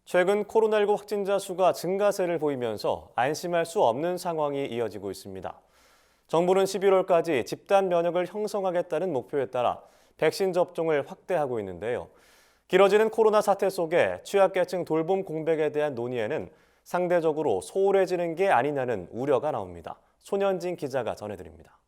최근 코로나19 확진자 수가 증가세를 보이면서 안심할 수 없는 상황이 이어지고 있습니다. 정부는 11월까지 집단 면역을 형성하겠다는 목표에 따라 백신 접종을 확대하고 있는데요. 길어지는 코로나 사태 속에 취약계층 돌봄 공백에 대한 논의에는 상대적으로 소홀해지는 게 아니냐는 우려가 나옵니다. 손현진 기자가 전해드립니다.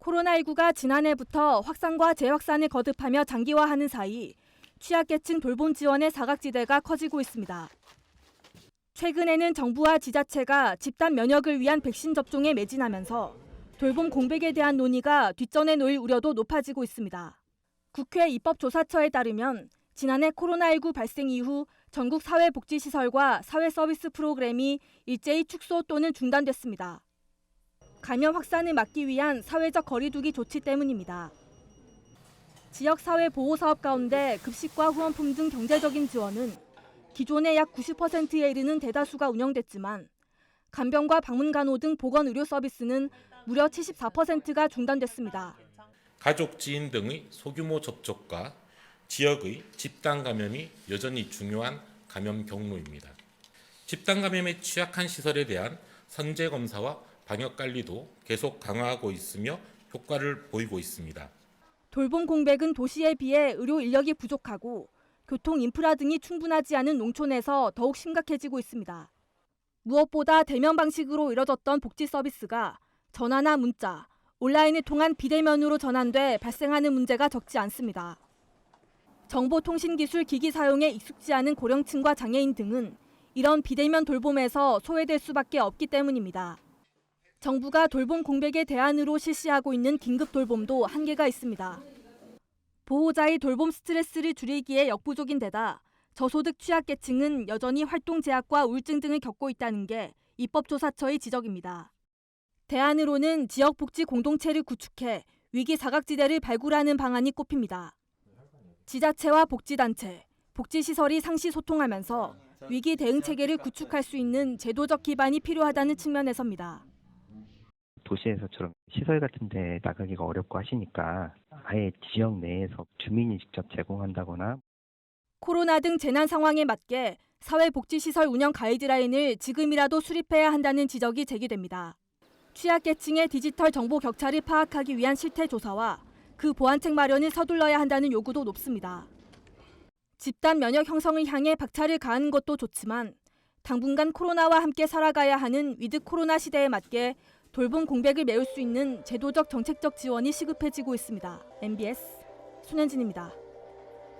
코로나19가 지난해부터 확산과 재확산을 거듭하며 장기화하는 사이 취약계층 돌봄 지원의 사각지대가 커지고 있습니다. 최근에는 정부와 지자체가 집단 면역을 위한 백신 접종에 매진하면서 돌봄 공백에 대한 논의가 뒷전에 놓일 우려도 높아지고 있습니다. 국회 입법조사처에 따르면 지난해 코로나19 발생 이후 전국 사회복지시설과 사회서비스 프로그램이 일제히 축소 또는 중단됐습니다. 감염 확산을 막기 위한 사회적 거리두기 조치 때문입니다. 지역사회 보호사업 가운데 급식과 후원품 등 경제적인 지원은 기존의 약 90%에 이르는 대다수가 운영됐지만 간병과 방문간호 등 보건의료 서비스는 무려 74%가 중단됐습니다. 가족, 지인 등의 소규모 접촉과 지역의 집단 감염이 여전히 중요한 감염 경로입니다. 집단 감염에 취약한 시설에 대한 선제 검사와 방역 관리도 계속 강화하고 있으며 효과를 보이고 있습니다. 돌봄 공백은 도시에 비해 의료 인력이 부족하고 교통 인프라 등이 충분하지 않은 농촌에서 더욱 심각해지고 있습니다. 무엇보다 대면 방식으로 이뤄졌던 복지 서비스가 전화나 문자, 온라인을 통한 비대면으로 전환돼 발생하는 문제가 적지 않습니다. 정보통신기술 기기 사용에 익숙지 않은 고령층과 장애인 등은 이런 비대면 돌봄에서 소외될 수밖에 없기 때문입니다. 정부가 돌봄 공백의 대안으로 실시하고 있는 긴급 돌봄도 한계가 있습니다. 보호자의 돌봄 스트레스를 줄이기에 역부족인 데다 저소득 취약계층은 여전히 활동 제약과 우울증 등을 겪고 있다는 게 입법조사처의 지적입니다. 대안으로는 지역복지 공동체를 구축해 위기 사각지대를 발굴하는 방안이 꼽힙니다. 지자체와 복지단체, 복지시설이 상시 소통하면서 위기 대응 체계를 구축할 수 있는 제도적 기반이 필요하다는 측면에서입니다. 도시에서처럼 시설 같은 데 나가기가 어렵고 하시니까 아예 지역 내에서 주민이 직접 제공한다거나 코로나 등 재난 상황에 맞게 사회복지시설 운영 가이드라인을 지금이라도 수립해야 한다는 지적이 제기됩니다. 취약계층의 디지털 정보 격차를 파악하기 위한 실태조사와 그 보완책 마련을 서둘러야 한다는 요구도 높습니다. 집단 면역 형성을 향해 박차를 가하는 것도 좋지만 당분간 코로나와 함께 살아가야 하는 위드 코로나 시대에 맞게 돌봄 공백을 메울 수 있는 제도적 정책적 지원이 시급해지고 있습니다. MBS 손현진입니다.